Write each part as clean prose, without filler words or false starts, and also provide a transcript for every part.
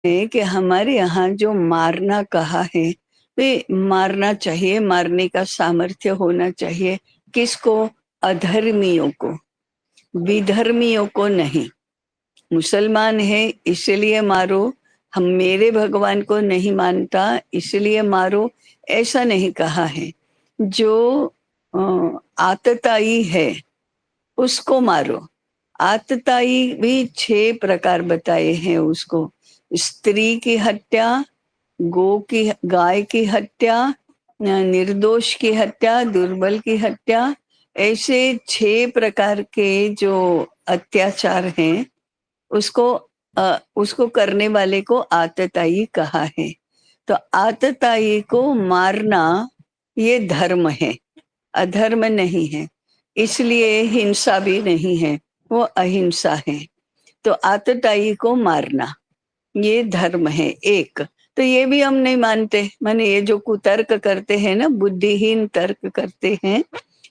है कि हमारे यहाँ जो मारना कहा है, वे मारना चाहिए, मारने का सामर्थ्य होना चाहिए। किसको? अधर्मियों को, विधर्मियों को नहीं। मुसलमान है इसलिए मारो, हम मेरे भगवान को नहीं मानता इसलिए मारो, ऐसा नहीं कहा है। जो आतताई है उसको मारो। आतताई भी 6 प्रकार बताए हैं उसको। स्त्री की हत्या, गाय की हत्या, निर्दोष की हत्या, दुर्बल की हत्या, ऐसे 6 प्रकार के जो अत्याचार हैं उसको उसको करने वाले को आतताई कहा है। तो आतताई को मारना ये धर्म है, अधर्म नहीं है। इसलिए हिंसा भी नहीं है, वो अहिंसा है। तो आतताई को मारना ये धर्म है एक। तो ये भी हम नहीं मानते, माने ये जो कुतर्क करते हैं ना, बुद्धिहीन तर्क करते हैं,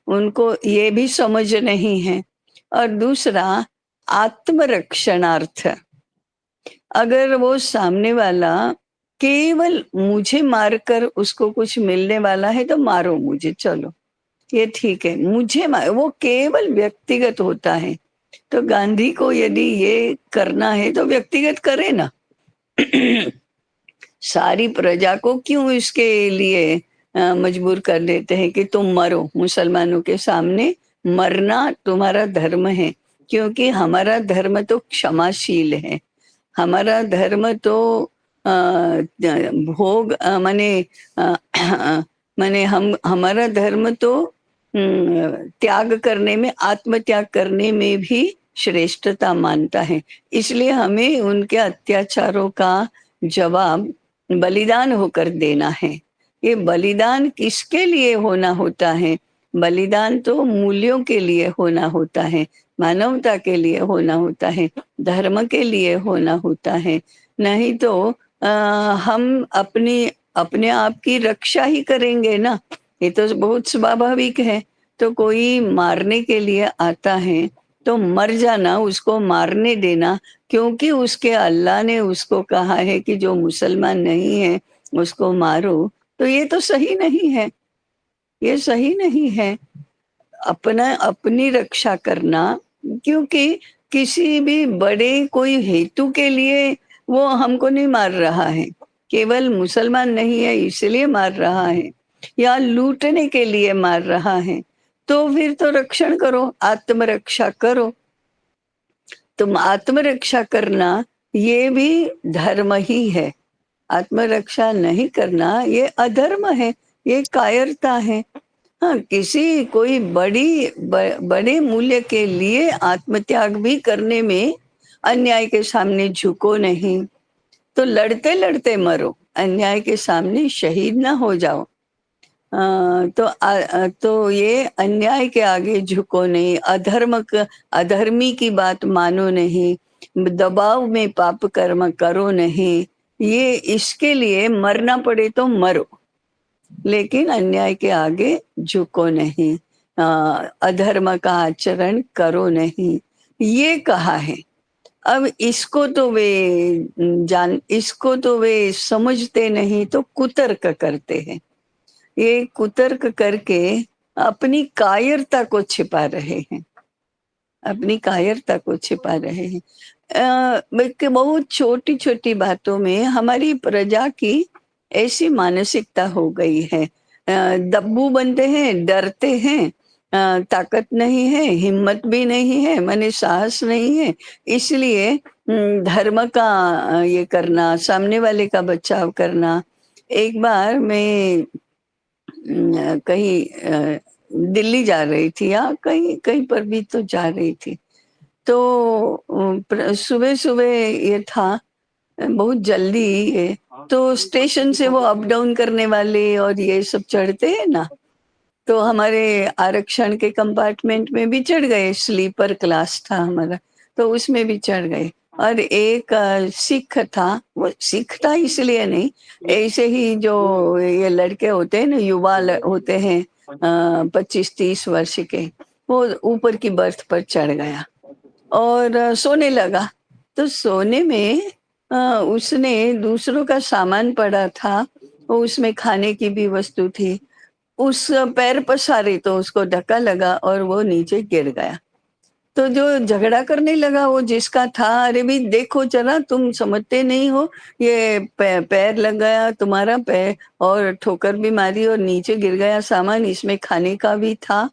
उनको ये भी समझ नहीं है। और दूसरा, आत्मरक्षणार्थ, अगर वो सामने वाला केवल मुझे मारकर उसको कुछ मिलने वाला है तो मारो मुझे, चलो ये ठीक है, मुझे वो केवल व्यक्तिगत होता है। तो गांधी को यदि ये करना है तो व्यक्तिगत करे ना। सारी प्रजा को क्यों इसके लिए मजबूर कर देते हैं कि तुम मरो? मुसलमानों के सामने मरना तुम्हारा धर्म है, क्योंकि हमारा धर्म तो क्षमाशील है। हमारा धर्म तो भोग माने माने हम हमारा धर्म तो त्याग करने में, आत्म त्याग करने में भी श्रेष्ठता मानता है। इसलिए हमें उनके अत्याचारों का जवाब बलिदान होकर देना है। ये बलिदान किसके लिए होना होता है? बलिदान तो मूल्यों के लिए होना होता है, मानवता के लिए होना होता है, धर्म के लिए होना होता है। नहीं तो आ, हम अपने आप की रक्षा ही करेंगे ना, ये तो बहुत स्वाभाविक है। तो कोई मारने के लिए आता है तो मर जाना, उसको मारने देना, क्योंकि उसके अल्लाह ने उसको कहा है कि जो मुसलमान नहीं है उसको मारो, तो ये तो सही नहीं है, ये सही नहीं है। अपना अपनी रक्षा करना, क्योंकि किसी भी बड़े कोई हेतु के लिए वो हमको नहीं मार रहा है, केवल मुसलमान नहीं है इसलिए मार रहा है, या लूटने के लिए मार रहा है, तो फिर तो रक्षण करो, आत्मरक्षा करो। तुम आत्मरक्षा करना ये भी धर्म ही है। आत्मरक्षा नहीं करना ये अधर्म है, ये कायरता है। हाँ, किसी कोई बड़े मूल्य के लिए आत्मत्याग भी करने में, अन्याय के सामने झुको नहीं, तो लड़ते लड़ते मरो, अन्याय के सामने शहीद ना हो जाओ। तो ये अन्याय के आगे झुको नहीं, अधर्मी की बात मानो नहीं, दबाव में पाप कर्म करो नहीं। ये इसके लिए मरना पड़े तो मरो, लेकिन अन्याय के आगे झुको नहीं, अधर्म का आचरण करो नहीं, ये कहा है। अब इसको तो वे समझते नहीं, तो कुतर्क करते हैं। ये कुतर्क करके अपनी कायरता को छिपा रहे हैं, अपनी कायरता को छिपा रहे हैं। कि बहुत छोटी छोटी बातों में हमारी प्रजा की ऐसी मानसिकता हो गई है। दब्बू बनते हैं, डरते हैं, ताकत नहीं है, हिम्मत भी नहीं है, माने साहस नहीं है, इसलिए धर्म का ये करना, सामने वाले का बचाव करना। एक बार मैं कहीं दिल्ली जा रही थी या कहीं कहीं पर भी तो जा रही थी, तो सुबह सुबह ये था, बहुत जल्दी है, तो स्टेशन से वो अप डाउन करने वाले और ये सब चढ़ते हैं ना, तो हमारे आरक्षण के कंपार्टमेंट में भी चढ़ गए, स्लीपर क्लास था हमारा, तो उसमें भी चढ़ गए। और एक सिख था, वो सिख था इसलिए नहीं, ऐसे ही जो ये लड़के होते हैं ना, युवा होते हैं 25-30 वर्ष के, वो ऊपर की बर्थ पर चढ़ गया और सोने लगा। तो सोने में उसने दूसरों का सामान पड़ा था, वो उसमें खाने की भी वस्तु थी। उस पैर पसारे तो उसको धक्का लगा और वो नीचे गिर गया। तो जो झगड़ा करने लगा वो जिसका था, "अरे भई देखो ज़रा, तुम समझते नहीं हो, ये पैर लग गया तुम्हारा पैर और ठोकर भी मारी और नीचे गिर गया सामान, इसमें खाने का भी था।"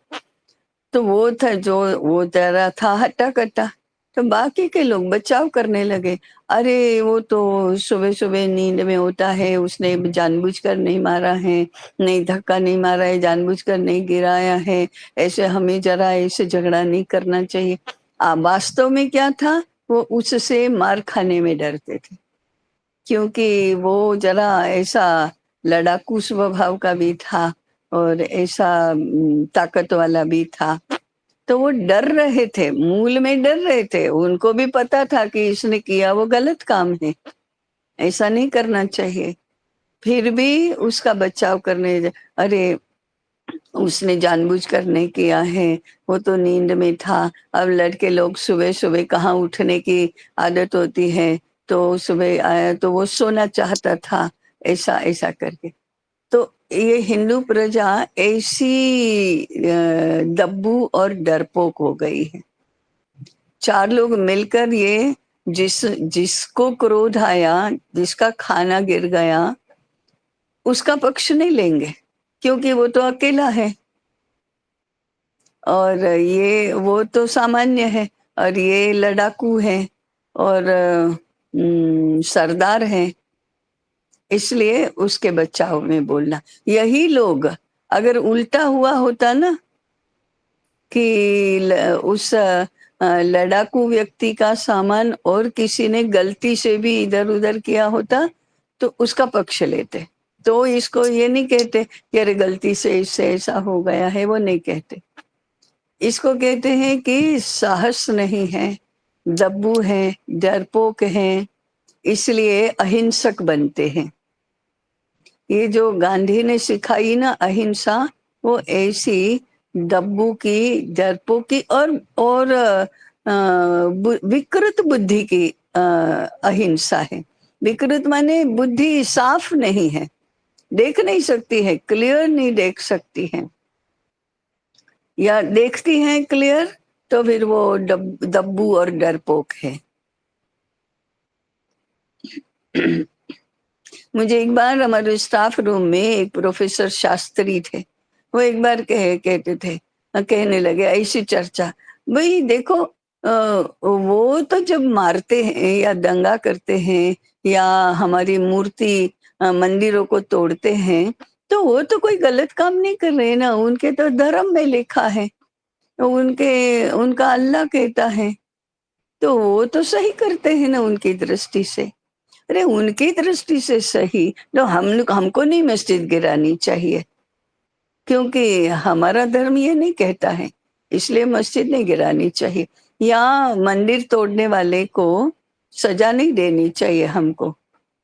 तो वो था जो वो ज़रा था हट्टा-कट्टा, तो बाकी के लोग बचाव करने लगे। "अरे! वो तो सुबह-सुबह नींद में होता है, उसने जानबूझकर नहीं मारा है, नहीं धक्का नहीं मारा है, जानबूझकर नहीं गिराया है, ऐसे हमें ज़रा ऐसे झगड़ा नहीं करना चाहिए।" वास्तव में क्या था, वो उससे मार खाने में डरते थे, क्योंकि वो ज़रा ऐसा लड़ाकू स्वभाव का भी था और ऐसा ताकत वाला भी था। तो वो डर रहे थे, मूल में डर रहे थे। उनको भी पता था कि इसने किया वो गलत काम है, ऐसा नहीं करना चाहिए। फिर भी उसका बचाव करने अरे! उसने जानबूझकर नहीं किया है, वो तो नींद में था। अब लड़के लोग सुबह-सुबह कहाँ उठने की आदत होती है, तो सुबह आया तो वो सोना चाहता था, ऐसा-ऐसा करके। तो ये हिंदू प्रजा ऐसी दब्बू और डरपोक हो गई है। 4 लोग मिलकर ये जिसको क्रोध आया, जिसका खाना गिर गया, उसका पक्ष नहीं लेंगे, क्योंकि वो तो अकेला है और ये वो तो सामान्य है और ये लड़ाकू है और सरदार है, इसलिए उसके बचाव में बोलना। यही लोग अगर उल्टा हुआ होता ना कि उस लड़ाकू व्यक्ति का सामान और किसी ने गलती से भी इधर-उधर किया होता, तो उसका पक्ष लेते। तो इसको ये नहीं कहते कि अरे गलती से इससे ऐसा हो गया है, वो नहीं कहते। इसको कहते हैं कि साहस नहीं है, दब्बू हैं, डरपोक हैं, इसलिए अहिंसक बनते हैं। ये जो गांधी ने सिखाई ना अहिंसा, वो ऐसी दब्बू की, डरपोक की और विकृत बुद्धि की अहिंसा है। विकृत माने बुद्धि साफ नहीं है, देख नहीं सकती है, क्लियर नहीं देख सकती है, या देखती हैं क्लियर तो फिर वो दब्बू और डरपोक है। मुझे एक बार हमारे स्टाफ रूम में एक प्रोफेसर शास्त्री थे। वो एक बार कहते थे, कहने लगे ऐसी चर्चा, भई देखो वो तो जब मारते हैं या दंगा करते हैं या हमारी मूर्ति मंदिरों को तोड़ते हैं, तो वो तो कोई गलत काम नहीं कर रहे हैं ना, उनके तो धर्म में लिखा है, तो उनका अल्लाह कहता है, तो वो तो सही करते हैं ना उनकी दृष्टि से। अरे उनकी दृष्टि से सही, तो हमको नहीं मस्जिद गिरानी चाहिए, क्योंकि हमारा धर्म ये नहीं कहता है, इसलिए मस्जिद नहीं गिरानी चाहिए, या मंदिर तोड़ने वाले को सजा नहीं देनी चाहिए हमको,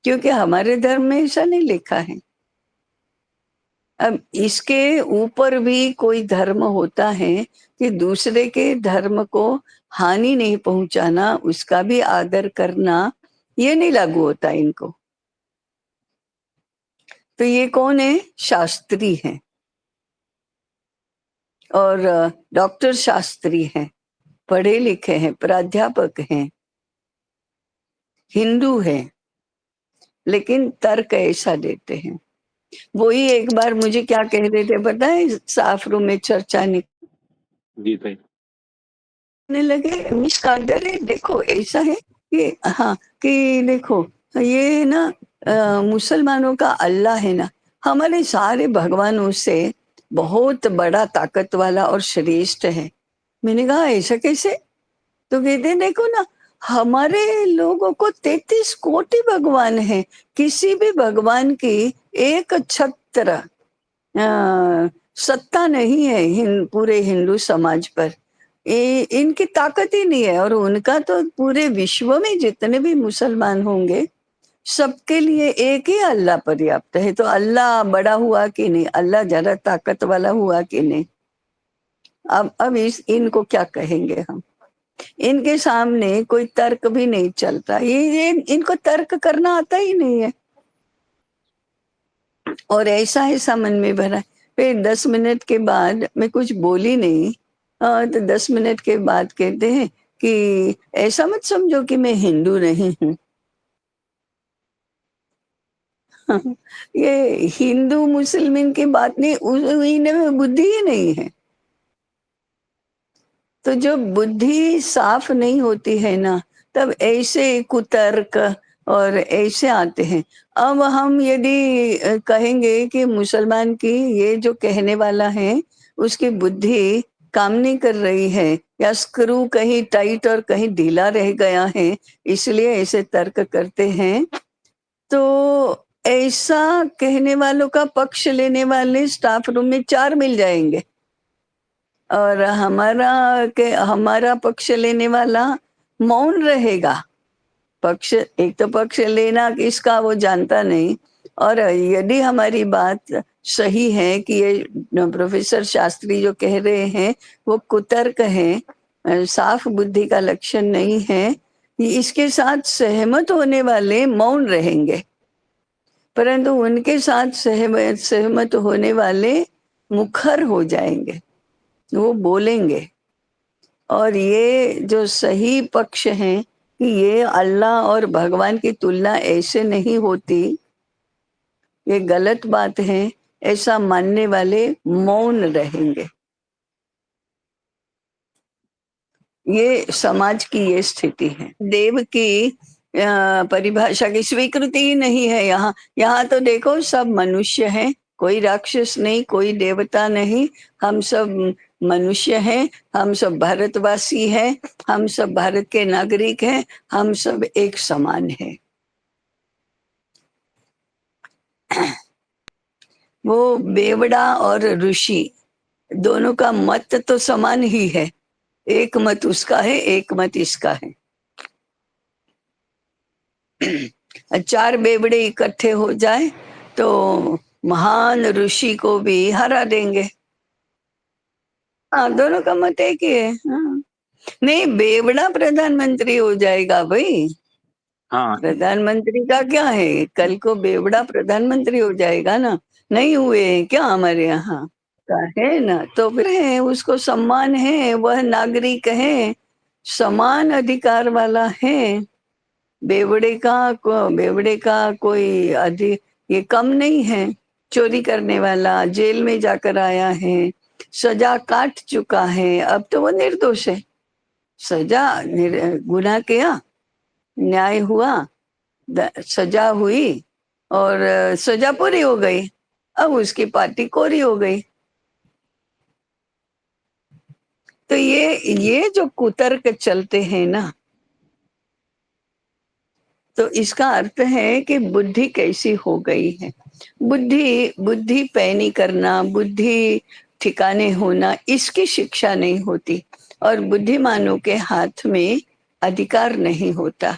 क्योंकि हमारे धर्म में ऐसा नहीं लिखा है। अब इसके ऊपर भी कोई धर्म होता है कि दूसरे के धर्म को हानि नहीं पहुंचाना, उसका भी आदर करना, ये नहीं लागू होता इनको। तो ये कौन है? शास्त्री हैं और डॉक्टर शास्त्री हैं, पढ़े लिखे हैं, प्राध्यापक हैं, हिंदू हैं, लेकिन तर्क ऐसा देते हैं। वही एक बार मुझे क्या कह रहे थे पता है? साफ रूम में चर्चा जी भाई। करने लगे, मिस कार्टर है, देखो ऐसा है कि हाँ, कि देखो ये ना मुसलमानों का अल्लाह है ना, हमारे सारे भगवानों से बहुत बड़ा ताकत वाला और श्रेष्ठ है। मैंने कहा ऐसा कैसे? तो कहते हैं देखो ना, हमारे लोगों को 33 कोटि भगवान हैं, किसी भी भगवान की एक छत्र सत्ता नहीं है पूरे हिंदू समाज पर। इनकी ताकत ही नहीं है और उनका तो पूरे विश्व में जितने भी मुसलमान होंगे, सबके लिए एक ही अल्लाह पर्याप्त है। तो अल्लाह बड़ा हुआ कि नहीं? अल्लाह ज़्यादा ताकत वाला हुआ कि नहीं? अब इनको क्या कहेंगे हम? इनके सामने कोई तर्क भी नहीं चलता। ये इनको तर्क करना आता ही नहीं है और ऐसा-ऐसा मन में भरा। फिर 10 मिनट के बाद मैं कुछ बोली नहीं। तो 10 मिनट के बाद कहते हैं कि ऐसा मत समझो कि मैं हिंदू नहीं हूँ। ये हिंदू मुस्लिम की बात नहीं, इनमें बुद्धि ही नहीं है। तो जब बुद्धि साफ नहीं होती है ना, तब ऐसे कुतर्क और ऐसे आते हैं। अब हम यदि कहेंगे कि मुसलमान की ये जो कहने वाला है, उसकी बुद्धि काम नहीं कर रही है या स्क्रू कहीं टाइट और कहीं ढीला रह गया है, इसलिए ऐसे तर्क करते हैं। तो ऐसा कहने वालों का पक्ष लेने वाले स्टाफ रूम में 4 मिल जाएँगे। और हमारा पक्ष लेने वाला मौन रहेगा। पक्ष एक तो पक्ष लेना किसका वो जानता नहीं और यदि हमारी बात सही है कि ये प्रोफेसर शास्त्री जो कह रहे हैं वो कुतर्क है, साफ बुद्धि का लक्षण नहीं है, इसके साथ सहमत होने वाले मौन रहेंगे। परंतु उनके साथ सहमत सहमत होने वाले मुखर हो जाएँगे, वो बोलेंगे। और ये जो सही पक्ष है कि ये अल्लाह और भगवान की तुलना ऐसे नहीं होती, ये गलत बात है, ऐसा मानने वाले मौन रहेंगे। ये समाज की ये स्थिति है। देव की परिभाषा की स्वीकृति ही नहीं है यहाँ। यहाँ तो देखो सब मनुष्य हैं, कोई राक्षस नहीं, कोई देवता नहीं, हम सब मनुष्य हैं, हम सब भारतवासी हैं, हम सब भारत के नागरिक हैं, हम सब एक समान हैं। वो बेवड़ा और ऋषि दोनों का मत तो समान ही है। एक मत उसका है, एक मत इसका है। 4 बेवड़े इकट्ठे हो जाए तो महान ऋषि को भी हरा देंगे। हाँ, दोनों का मत एक ही है। हाँ। नहीं, बेवड़ा प्रधानमंत्री हो जाएगा भई। हाँ, प्रधानमंत्री का क्या है? कल को बेवड़ा प्रधानमंत्री हो जाएगा ना। नहीं हुए हैं क्या हमारे यहाँ? का है ना, तो फिर है, उसको सम्मान है, वह नागरिक है, समान अधिकार वाला है। बेवड़े का कोई ये कम नहीं है। चोरी करने वाला जेल में जाकर आया है, सजा काट चुका है, अब तो वो निर्दोष है। गुनाह किया, न्याय हुआ, सजा हुई और सजा पूरी हो गई, अब उसकी पार्टी कोरी हो गई। तो ये जो कुतर्क चलते हैं ना, तो इसका अर्थ है कि बुद्धि कैसी हो गई है। बुद्धि बुद्धि पैनी करना, बुद्धि ठिकाने होना, इसकी शिक्षा नहीं होती और बुद्धिमानों के हाथ में अधिकार नहीं होता।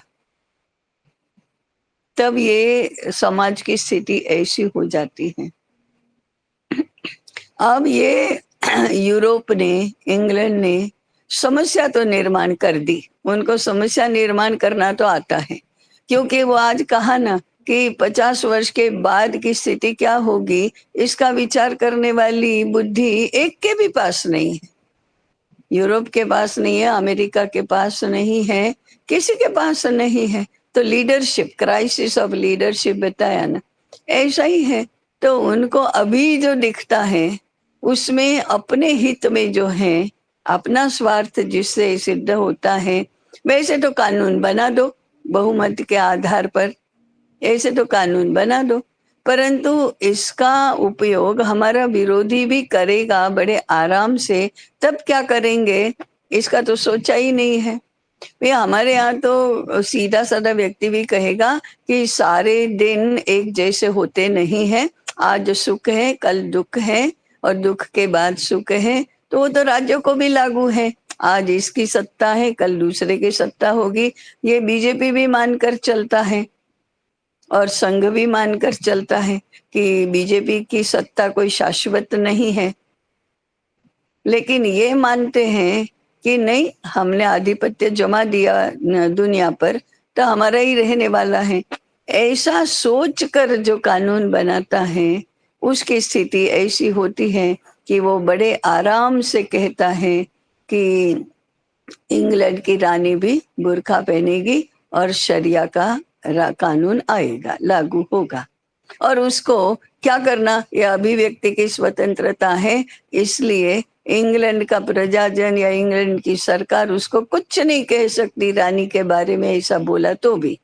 तब ये समाज की स्थिति ऐसी हो जाती है। अब ये यूरोप ने, इंग्लैंड ने समस्या तो निर्माण कर दी। उनको समस्या निर्माण करना तो आता है, क्योंकि वो आज कहा ना कि 50 वर्ष के बाद की स्थिति क्या होगी, इसका विचार करने वाली बुद्धि एक के भी पास नहीं है। यूरोप के पास नहीं है, अमेरिका के पास नहीं है, किसी के पास नहीं है। तो लीडरशिप, क्राइसिस ऑफ लीडरशिप बताया ना, ऐसा ही है। तो उनको अभी जो दिखता है उसमें अपने हित में जो है, अपना स्वार्थ जिससे सिद्ध होता है, वैसे तो कानून बना दो बहुमत के आधार पर, ऐसे तो कानून बना दो, परंतु इसका उपयोग हमारा विरोधी भी करेगा बड़े आराम से, तब क्या करेंगे इसका तो सोचा ही नहीं है। भई हमारे यहाँ तो सीधा-साधा व्यक्ति भी कहेगा कि सारे दिन एक जैसे होते नहीं हैं, आज सुख है, कल दुःख है और दुःख के बाद सुख है, तो वो तो राज्यों को भी लागू है। आज इसकी सत्ता है, कल दूसरे की सत्ता होगी, ये बीजेपी भी मानकर चलता है और संघ भी मानकर चलता है कि बीजेपी की सत्ता कोई शाश्वत नहीं है। लेकिन ये मानते हैं कि नहीं, हमने आधिपत्य जमा दिया दुनिया पर, तो हमारा ही रहने वाला है। ऐसा सोच कर जो कानून बनाता है, उसकी स्थिति ऐसी होती है कि वो बड़े आराम से कहता है कि इंग्लैंड की रानी भी बुर्का पहनेगी और शरिया का कानून आएगा, लागू होगा। और उसको क्या करना, ये अभिव्यक्ति की स्वतंत्रता है, इसलिए इंग्लैंड का प्रजाजन या इंग्लैंड की सरकार उसको कुछ नहीं कह सकती रानी के बारे में, ऐसा बोला तो भी।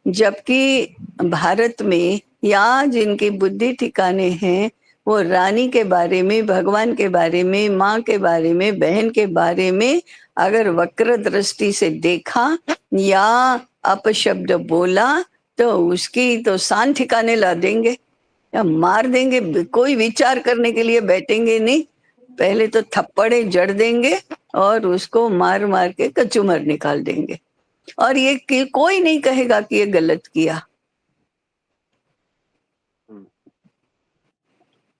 जबकि भारत में या जिनकी बुद्धि ठिकाने हैं, वो रानी के बारे में, भगवान के बारे में, माँ के बारे में, बहन के बारे में अगर वक्र दृष्टि से देखा या अपशब्द बोला, तो उसकी तो शान ठिकाने ला देंगे या मार देंगे। कोई विचार करने के लिए बैठेंगे नहीं, पहले तो थप्पड़े जड़ देंगे और उसको मार मार के कचूमर निकाल देंगे। और ये कोई नहीं कहेगा कि ये गलत किया।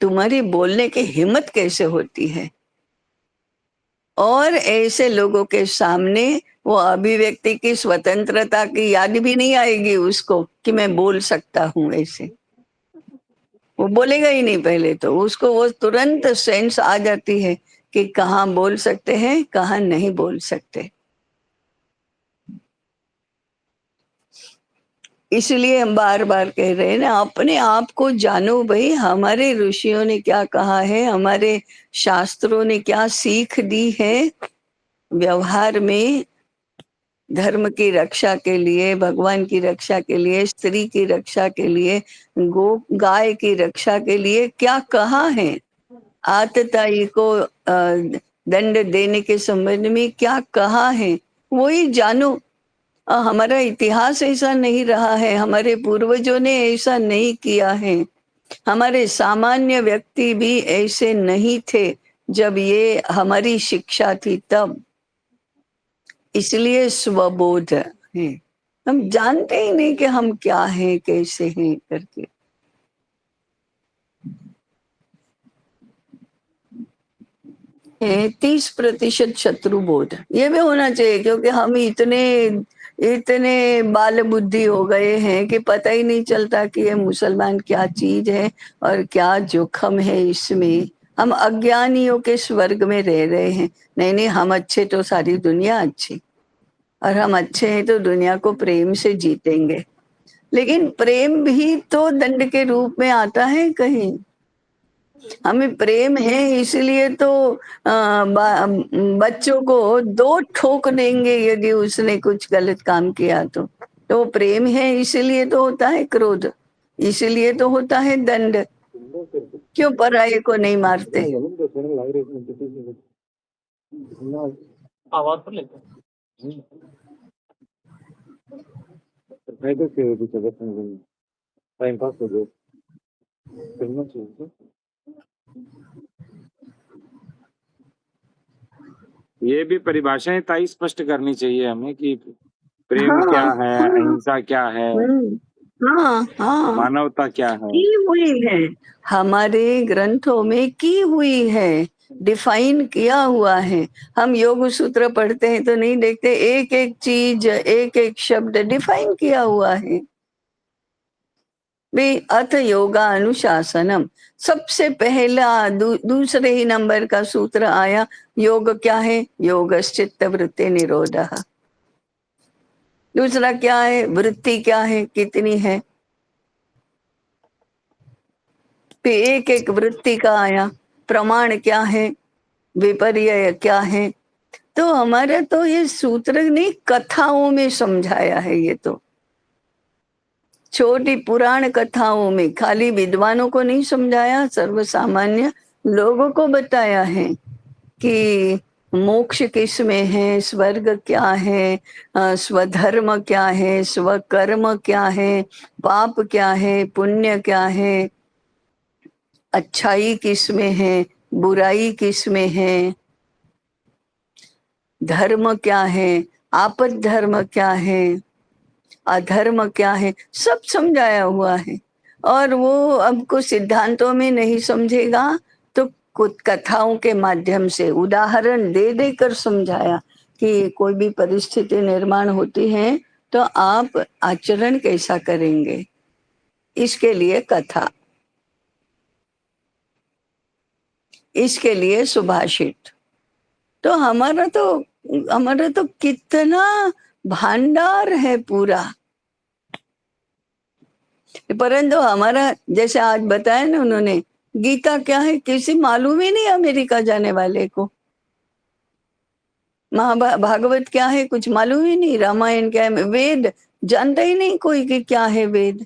तुम्हारी बोलने की हिम्मत कैसे होती है? और ऐसे लोगों के सामने वो अभिव्यक्ति की स्वतंत्रता की याद भी नहीं आएगी उसको कि मैं बोल सकता हूं ऐसे। वो बोलेगा ही नहीं, पहले तो उसको वो तुरंत सेंस आ जाती है कि कहाँ बोल सकते हैं, कहाँ नहीं बोल सकते। इसलिए हम बार बार कह रहे हैं ना, अपने आप को जानो भाई। हमारे ऋषियों ने क्या कहा है, हमारे शास्त्रों ने क्या सीख दी है व्यवहार में, धर्म की रक्षा के लिए, भगवान की रक्षा के लिए, स्त्री की रक्षा के लिए, गाय की रक्षा के लिए क्या कहा है, आतताई को दंड देने के संबंध में क्या कहा है, वही जानो। हमारा इतिहास ऐसा नहीं रहा है, हमारे पूर्वजों ने ऐसा नहीं किया है, हमारे सामान्य व्यक्ति भी ऐसे नहीं थे जब ये हमारी शिक्षा थी तब। इसलिए स्वबोध है, हम जानते ही नहीं कि हम क्या हैं, कैसे हैं करके। 30% शत्रु बोध ये भी होना चाहिए, क्योंकि हम इतने इतने बाल बुद्धि हो गए हैं कि पता ही नहीं चलता कि ये मुसलमान क्या चीज है और क्या जोखम है इसमें। हम अज्ञानियों के स्वर्ग में रह रहे हैं। नहीं नहीं, हम अच्छे तो सारी दुनिया अच्छी, और हम अच्छे हैं तो दुनिया को प्रेम से जीतेंगे। लेकिन प्रेम भी तो दंड के रूप में आता है कहीं। हमें प्रेम है इसलिए तो बच्चों को 2 ठोक देंगे यदि उसने कुछ गलत काम किया तो प्रेम है इसलिए तो होता है क्रोध, इसलिए तो होता है दंड। क्यों पराये को नहीं मारते? आवाज पर लेते टाइम पास हो गया करना चाहिए। ये भी परिभाषाएं ताई स्पष्ट करनी चाहिए हमें कि प्रेम क्या हाँ है, हाँ अहिंसा क्या है, हाँ हाँ, मानवता क्या है। की हुई है, हमारे ग्रंथों में की हुई है, डिफाइन किया हुआ है। हम योग सूत्र पढ़ते हैं तो नहीं देखते, एक एक चीज, एक एक शब्द डिफाइन किया हुआ है। भी अथ योगा अनुशासनम, सबसे पहला दूसरे ही नंबर का सूत्र आया। योग क्या है? योगश्चित्त वृत्ति निरोधः। दूसरा क्या है? वृत्ति क्या है, कितनी है? फिर एक एक वृत्ति का आया। प्रमाण क्या है, विपर्यय क्या है। तो हमारा तो ये सूत्र ने कथाओं में समझाया है। ये तो छोटी पुराण कथाओं में खाली विद्वानों को नहीं समझाया, सर्वसामान्य लोगों को बताया है कि मोक्ष किस में है, स्वर्ग क्या है, स्वधर्म क्या है, स्वकर्म क्या है, पाप क्या है, पुण्य क्या है, अच्छाई किस में है, बुराई किस में है, धर्म क्या है, आपद धर्म क्या है, अधर्म क्या है, सब समझाया हुआ है। और वो हमको सिद्धांतों में नहीं समझेगा तो कुछ कथाओं के माध्यम से उदाहरण दे देकर समझाया कि कोई भी परिस्थिति निर्माण होती है तो आप आचरण कैसा करेंगे, इसके लिए कथा, इसके लिए सुभाषित। तो हमारा तो कितना भंडार है पूरा। परंतु हमारा, जैसे आज बताया ना उन्होंने, गीता क्या है किसी मालूम ही नहीं अमेरिका जाने वाले को। भागवत क्या है कुछ मालूम ही नहीं, रामायण क्या है, वेद जानता ही नहीं कोई कि क्या है वेद।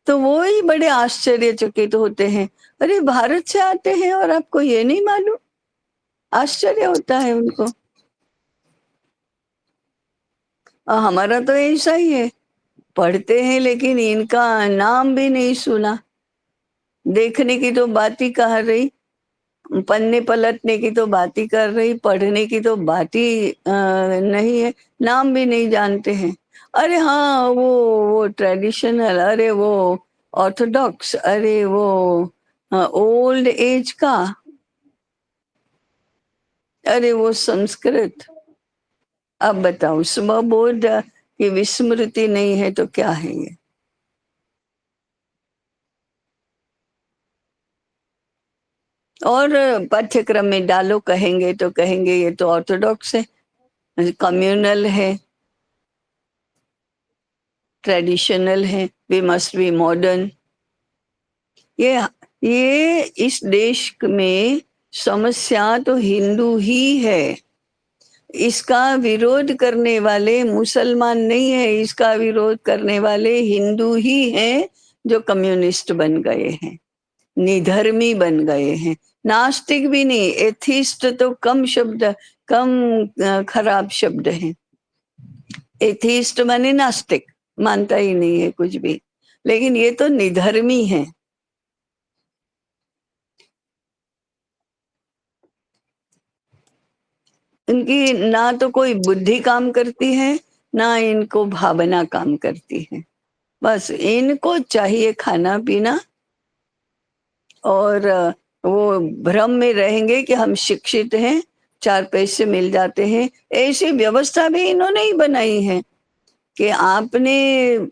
तो वो ही बड़े आश्चर्यचकित होते हैं, अरे भारत से आते हैं और आपको ये नहीं मालूम। आश्चर्य होता है उनको। और हमारा तो ऐसा ही है, पढ़ते हैं लेकिन इनका नाम भी नहीं सुना। देखने की तो बात ही कह रही, पन्ने पलटने की तो बात ही कर रही, पढ़ने की तो बात ही नहीं है, नाम भी नहीं जानते हैं। अरे हाँ, वो ट्रेडिशनल, अरे वो ऑर्थोडॉक्स, अरे वो ओल्ड एज का, अरे वो संस्कृत। अब बताओ, स्वबोध की विस्मृति नहीं है तो क्या है ये। और पाठ्यक्रम में डालो कहेंगे तो कहेंगे ये तो ऑर्थोडॉक्स है, कम्युनल है, ट्रेडिशनल है, वी मस्ट बी मॉडर्न। ये इस देश में समस्या तो हिंदू ही है। इसका विरोध करने वाले मुसलमान नहीं है, इसका विरोध करने वाले हिंदू ही हैं जो कम्युनिस्ट बन गए हैं, निधर्मी बन गए हैं। नास्तिक भी नहीं, एथिस्ट तो कम शब्द, कम खराब शब्द है। एथिस्ट माने नास्तिक, मानता ही नहीं है कुछ भी, लेकिन ये तो निधर्मी है। इनकी ना तो कोई बुद्धि काम करती है, ना इनको भावना काम करती है। बस इनको चाहिए खाना पीना, और वो भ्रम में रहेंगे कि हम शिक्षित हैं, 4 पैसे मिल जाते हैं। ऐसी व्यवस्था भी इन्होंने ही बनाई है कि आपने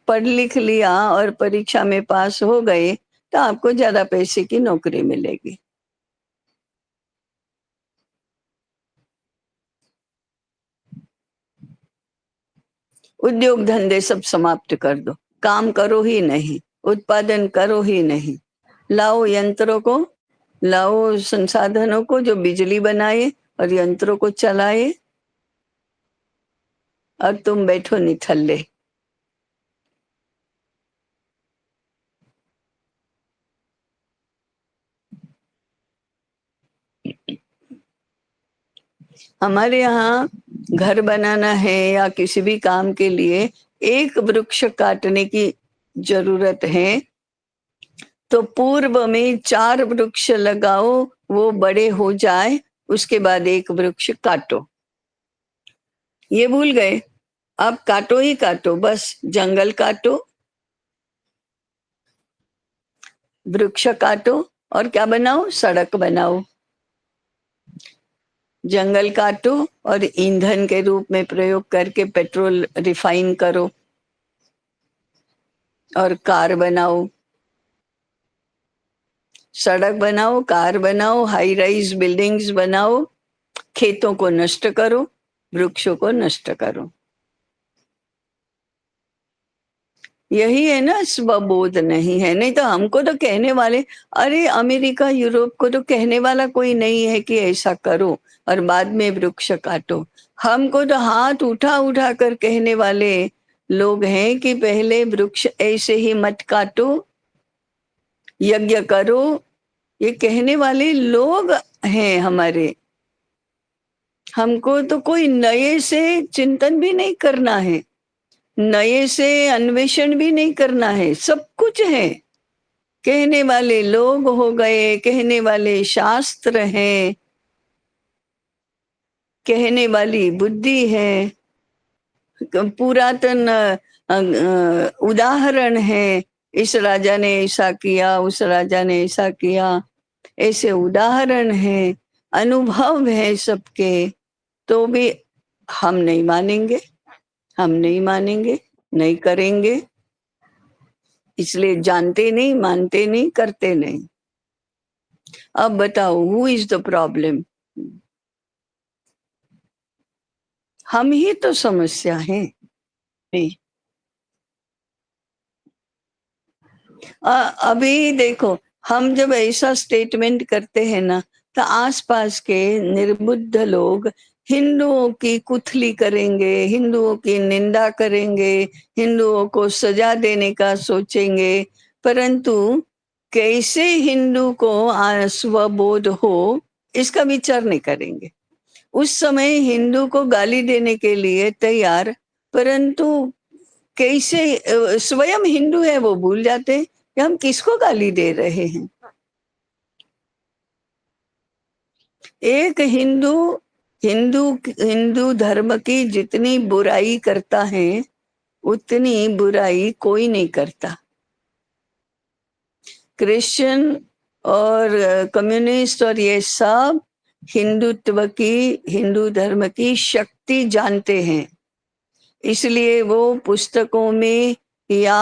पढ़ लिख लिया और परीक्षा में पास हो गए तो आपको ज्यादा पैसे की नौकरी मिलेगी। उद्योग धंधे सब समाप्त कर दो, काम करो ही नहीं, उत्पादन करो ही नहीं, लाओ यंत्रों को, लाओ संसाधनों को जो बिजली बनाए और यंत्रों को चलाए, और तुम बैठो निठल्ले। हमारे यहाँ घर बनाना है या किसी भी काम के लिए एक वृक्ष काटने की जरूरत है तो पूर्व में 4 वृक्ष लगाओ, वो बड़े हो जाए, उसके बाद एक वृक्ष काटो। ये भूल गए, अब काटो ही काटो, बस जंगल काटो, वृक्ष काटो, और क्या बनाओ, सड़क बनाओ। जंगल काटो और ईंधन के रूप में प्रयोग करके पेट्रोल रिफाइन करो और कार बनाओ, सड़क बनाओ, कार बनाओ, हाई राइज बिल्डिंग्स बनाओ, खेतों को नष्ट करो, वृक्षों को नष्ट करो। यही है ना, स्वबोध नहीं है। नहीं तो हमको तो कहने वाले, अरे अमेरिका यूरोप को तो कहने वाला कोई नहीं है कि ऐसा करो और बाद में वृक्ष काटो। हमको तो हाथ उठा उठा कर कहने वाले लोग हैं कि पहले वृक्ष ऐसे ही मत काटो, यज्ञ करो। ये कहने वाले लोग हैं हमारे। हमको तो कोई नए से चिंतन भी नहीं करना है, नए से अन्वेषण भी नहीं करना है, सब कुछ है। कहने वाले लोग हो गए, कहने वाले शास्त्र हैं, कहने वाली बुद्धि है, पुरातन उदाहरण है, इस राजा ने ऐसा किया, उस राजा ने ऐसा किया। ऐसे उदाहरण हैं, अनुभव है सबके, तो भी हम नहीं मानेंगे, हम नहीं मानेंगे, नहीं करेंगे। इसलिए जानते नहीं, मानते नहीं, करते नहीं। अब बताओ, हु इज द प्रॉब्लम? हम ही तो समस्या हैं। जी। अभी देखो, हम जब ऐसा स्टेटमेंट करते हैं ना, तो आसपास के निर्बुद्ध लोग हिंदुओं की कुथली करेंगे, हिंदुओं की निंदा करेंगे, हिंदुओं को सजा देने का सोचेंगे। परंतु कैसे हिंदू को स्वबोध हो, इसका विचार नहीं करेंगे। उस समय हिंदू को गाली देने के लिए तैयार, परंतु कैसे स्वयं हिंदू है वो भूल जाते हैं कि हम किसको गाली दे रहे हैं। एक हिंदू हिंदू हिंदू धर्म की जितनी बुराई करता है, उतनी बुराई कोई नहीं करता। क्रिश्चियन और कम्युनिस्ट और ये सब हिंदुत्व की, हिंदू धर्म की शक्ति जानते हैं। इसलिए वो पुस्तकों में या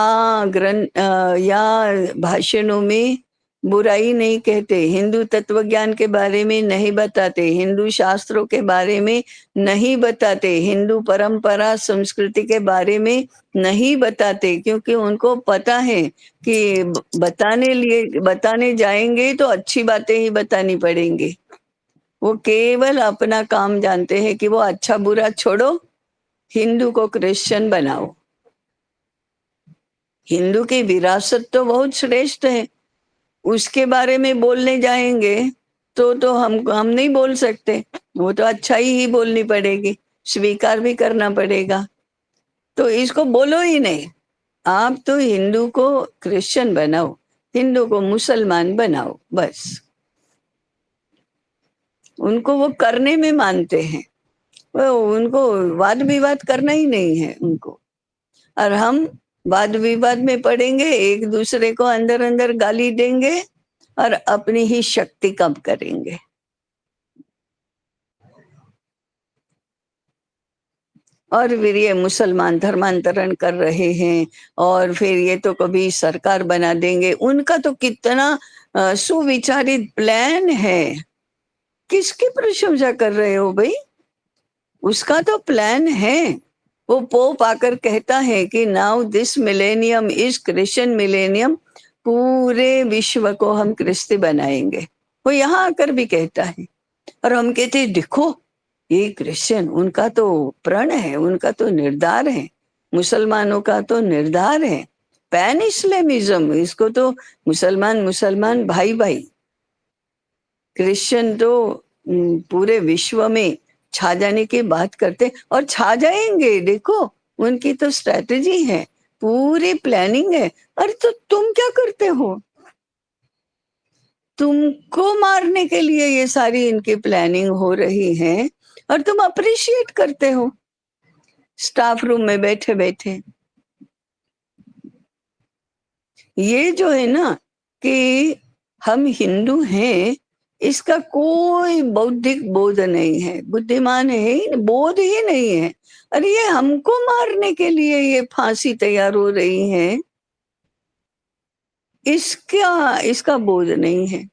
या भाषणों में बुराई नहीं कहते, हिंदू तत्वज्ञान के बारे में नहीं बताते, हिंदू शास्त्रों के बारे में नहीं बताते, हिंदू परंपरा संस्कृति के बारे में नहीं बताते, क्योंकि उनको पता है कि बताने जाएंगे तो अच्छी बातें ही बतानी पड़ेंगी। वो केवल अपना काम जानते हैं कि वो अच्छा बुरा छोड़ो, हिंदू को क्रिश्चियन बनाओ। हिंदू की विरासत तो बहुत श्रेष्ठ है, उसके बारे में बोलने जाएंगे तो हम नहीं बोल सकते, वो तो अच्छाई ही बोलनी पड़ेगी, स्वीकार भी करना पड़ेगा। तो इसको बोलो ही नहीं, आप तो हिंदू को क्रिश्चियन बनाओ, हिंदू को मुसलमान बनाओ, बस। उनको वो करने में मानते हैं, वो उनको वाद विवाद करना ही नहीं है उनको। और हम वाद विवाद में पड़ेंगे, एक दूसरे को अंदर अंदर गाली देंगे और अपनी ही शक्ति कम करेंगे। और फिर ये मुसलमान धर्मांतरण कर रहे हैं, और फिर ये तो कभी सरकार बना देंगे। उनका तो कितना सुविचारित प्लान है। किसकी प्रशंसा कर रहे हो भाई? उसका तो प्लान है। वो पोप आकर कहता है कि now this millennium is Christian millennium, पूरे विश्व को हम क्रिस्ती बनाएंगे। वो यहाँ आकर भी कहता है, और हम कहते हैं देखो ये क्रिश्चियन, उनका तो प्रण है, उनका तो निर्धार है, मुसलमानों का तो निर्धार है। पैन इस्लामिज्म, इसको तो मुसलमान मुसलमान भाई भाई, क्रिश्चियन तो पूरे विश्व में छा जाने की बात करते, और छा जाएंगे। देखो उनकी तो स्ट्रेटजी है, पूरी प्लानिंग है। अरे तो तुम क्या करते हो? तुमको मारने के लिए ये सारी इनकी प्लानिंग हो रही है, और तुम अप्रिशिएट करते हो स्टाफ रूम में बैठे बैठे। ये जो है ना कि हम हिंदू हैं, इसका कोई बौद्धिक बोध नहीं है, बुद्धिमान है ही नहीं, बोध ही नहीं है। अरे ये हमको मारने के लिए ये फांसी तैयार हो रही है, इसका बोध नहीं है।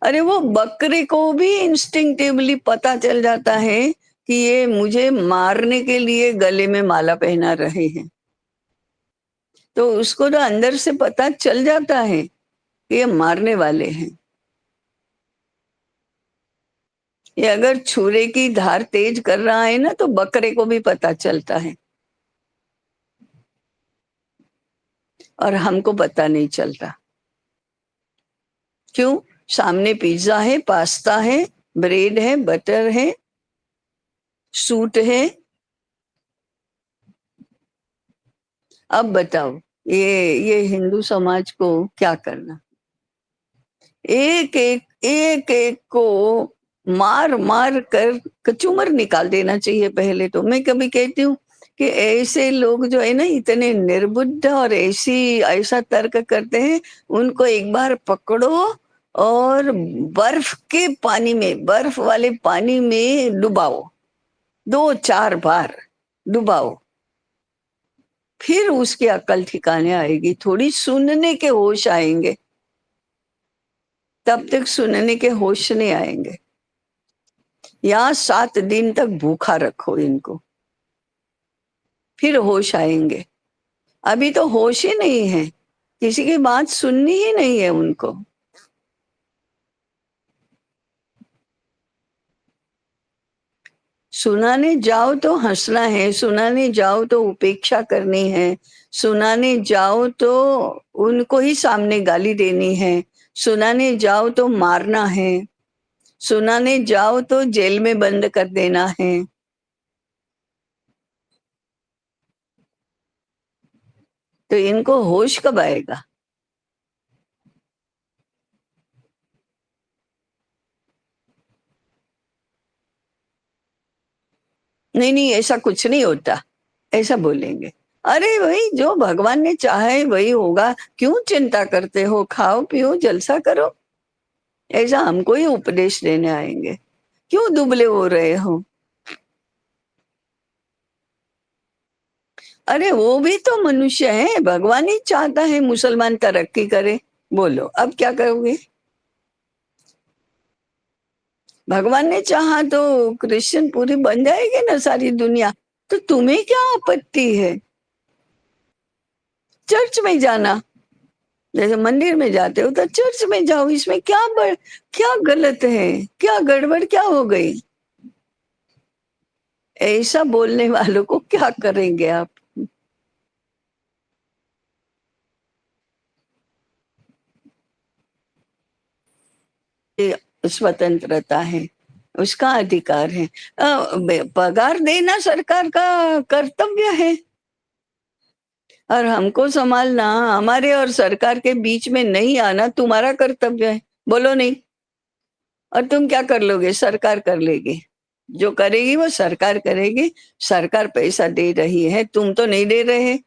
अरे वो बकरे को भी इंस्टिंक्टिवली पता चल जाता है कि ये मुझे मारने के लिए गले में माला पहना रहे हैं, तो उसको तो अंदर से पता चल जाता है कि ये मारने वाले हैं। ये अगर छुरे की धार तेज कर रहा है ना, तो बकरे को भी पता चलता है, और हमको पता नहीं चलता। क्यों? सामने पिज्जा है, पास्ता है, ब्रेड है, बटर है, सूट है। अब बताओ ये हिंदू समाज को क्या करना? एक एक को मार मार कर कचूमर निकाल देना चाहिए पहले तो। मैं कभी कहती हूँ कि ऐसे लोग जो है ना इतने निर्बुद्ध और ऐसा तर्क करते हैं, उनको एक बार पकड़ो और बर्फ वाले पानी में डुबाओ, 2-4 बार डुबाओ, फिर उसकी अक्ल ठिकाने आएगी, थोड़ी सुनने के होश आएंगे। तब तक सुनने के होश नहीं आएंगे। या 7 दिन तक भूखा रखो इनको, फिर होश आएंगे। अभी तो होश ही नहीं है, किसी की बात सुननी ही नहीं है उनको। सुनाने जाओ तो हंसना है, सुनाने जाओ तो उपेक्षा करनी है, सुनाने जाओ तो उनको ही सामने गाली देनी है, सुनाने जाओ तो मारना है, सुनाने जाओ तो जेल में बंद कर देना है। तो इनको होश कब आएगा? नहीं नहीं, ऐसा कुछ नहीं होता, ऐसा बोलेंगे। अरे भाई, जो भगवान ने चाहा है वही होगा, क्यों चिंता करते हो, खाओ पियो जलसा करो। ऐसा हमको ही उपदेश देने आएंगे, क्यों दुबले हो रहे हो? अरे वो भी तो मनुष्य है, भगवान ही चाहता है मुसलमान तरक्की करे। बोलो अब क्या करोगे? भगवान ने चाहा तो क्रिश्चियन पूरी बन जाएगी ना सारी दुनिया। तो तुम्हें क्या आपत्ति है? चर्च में जाना, जैसे मंदिर में जाते हो तो चर्च में जाओ, इसमें क्या गलत है, क्या गड़बड़ क्या हो गई? ऐसा बोलने वालों को क्या करेंगे आप? ये स्वतंत्रता है, उसका अधिकार है। पगार देना सरकार का कर्तव्य है, और हमको संभालना, हमारे और सरकार के बीच में नहीं आना तुम्हारा कर्तव्य है। बोलो नहीं? और तुम क्या कर लोगे? सरकार कर लेगी, जो करेगी वो सरकार करेगी। सरकार पैसा दे रही है, तुम तो नहीं दे रहे।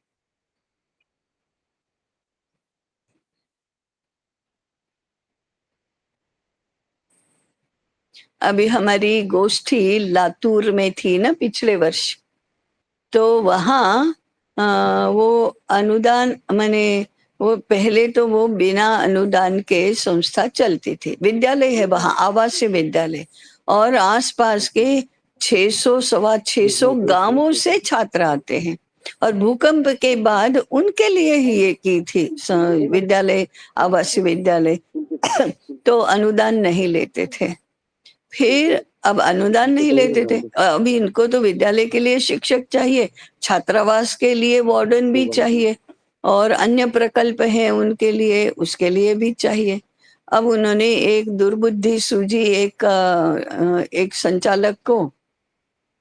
अभी हमारी गोष्ठी लातूर में थी ना पिछले वर्ष, तो वहाँ वो अनुदान माने, वो पहले तो वो बिना अनुदान के संस्था चलती थी, विद्यालय है वहाँ, आवासीय विद्यालय, और आसपास के 600 सवा 600 गांवों से छात्र आते हैं। और भूकंप के बाद उनके लिए ही ये की थी विद्यालय, आवासीय विद्यालय। तो अनुदान नहीं लेते थे। फिर अब अनुदान नहीं लेते थे, अभी इनको तो विद्यालय के लिए शिक्षक चाहिए, छात्रावास के लिए वार्डन भी चाहिए, और अन्य प्रकल्प हैं उनके लिए, उसके लिए भी चाहिए। अब उन्होंने एक दुर्बुद्धि सूझी एक संचालक को,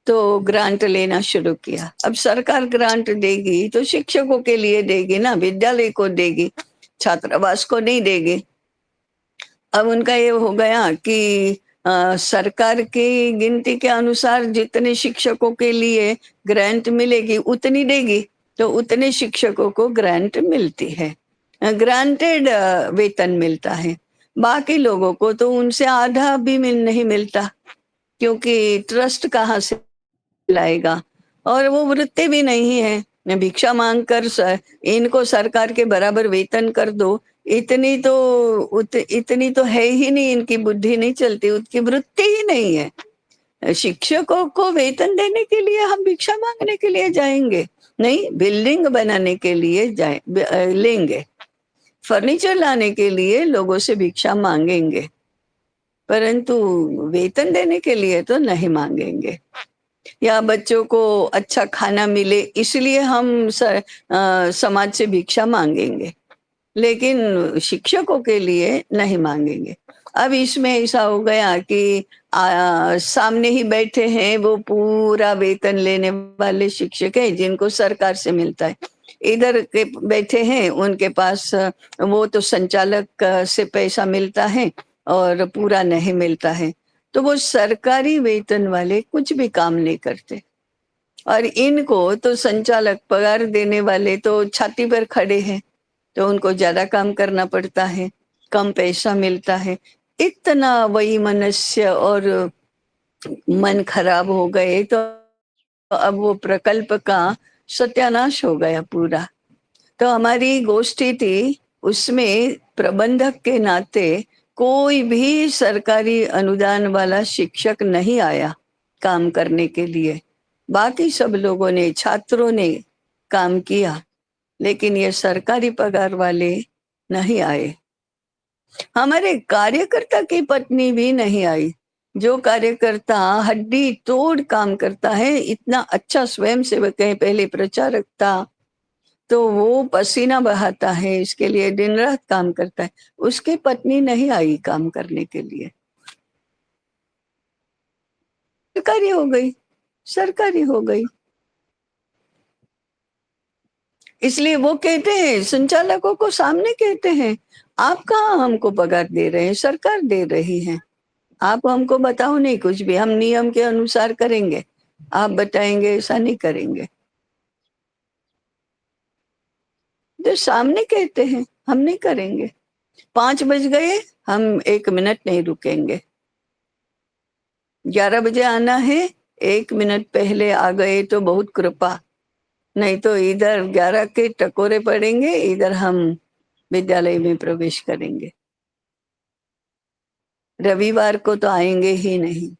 तो ग्रांट लेना शुरू किया। अब सरकार ग्रांट देगी तो शिक्षकों के लिए देगी ना, विद्यालय को देगी, छात्रावास को नहीं देगी। अब उनका ये हो गया कि सरकार की गिनती के अनुसार जितने शिक्षकों के लिए ग्रांट मिलेगी उतनी देगी, तो उतने शिक्षकों को ग्रांट मिलती है, ग्रांटेड वेतन मिलता है। बाकी लोगों को तो उनसे आधा भी नहीं मिलता, क्योंकि ट्रस्ट कहाँ से लाएगा, और वो वृत्ति भी नहीं है। मैं भिक्षा मांग कर इनको सरकार के बराबर वेतन कर दो, इतनी तो है ही नहीं, इनकी बुद्धि नहीं चलती, उनकी वृत्ति ही नहीं है। शिक्षकों को वेतन देने के लिए हम भिक्षा मांगने के लिए जाएंगे? नहीं, बिल्डिंग बनाने के लिए लेंगे, फर्नीचर लाने के लिए लोगों से भिक्षा मांगेंगे, परंतु वेतन देने के लिए तो नहीं मांगेंगे। या बच्चों को अच्छा खाना मिले इसलिए हम समाज से भिक्षा मांगेंगे, लेकिन शिक्षकों के लिए नहीं मांगेंगे। अब इसमें ऐसा हो गया कि सामने ही बैठे हैं वो पूरा वेतन लेने वाले शिक्षक हैं जिनको सरकार से मिलता है, इधर के बैठे हैं उनके पास वो तो संचालक से पैसा मिलता है और पूरा नहीं मिलता है। तो वो सरकारी वेतन वाले कुछ भी काम नहीं करते, और इनको तो संचालक पगार देने वाले तो छाती पर खड़े हैं, तो उनको ज्यादा काम करना पड़ता है, कम पैसा मिलता है। इतना वैमनस्य और मन खराब हो गए, तो अब वो प्रकल्प का सत्यानाश हो गया पूरा। तो हमारी गोष्ठी थी, उसमें प्रबंधक के नाते कोई भी सरकारी अनुदान वाला शिक्षक नहीं आया काम करने के लिए। बाकी सब लोगों ने, छात्रों ने काम किया, लेकिन ये सरकारी पगार वाले नहीं आए। हमारे कार्यकर्ता की पत्नी भी नहीं आई। जो कार्यकर्ता हड्डी तोड़ काम करता है, इतना अच्छा स्वयं सेवक है, पहले प्रचारक था, तो वो पसीना बहाता है, इसके लिए दिन रात काम करता है, उसकी पत्नी नहीं आई काम करने के लिए। सरकारी हो गई, सरकारी हो गई। इसलिए वो कहते हैं, संचालकों को सामने कहते हैं, आप कहाँ हमको पगार दे रहे हैं, सरकार दे रही है, आप हमको बताओ नहीं कुछ भी, हम नियम के अनुसार करेंगे, आप बताएंगे ऐसा नहीं करेंगे। जो सामने कहते हैं, हम नहीं करेंगे। 5 बज गए, हम 1 मिनट नहीं रुकेंगे। 11 बजे आना है, 1 मिनट पहले आ गए तो बहुत कृपा, नहीं तो इधर 11 के टकोरे पड़ेंगे, इधर हम विद्यालय में प्रवेश करेंगे। रविवार को तो आएंगे ही नहीं।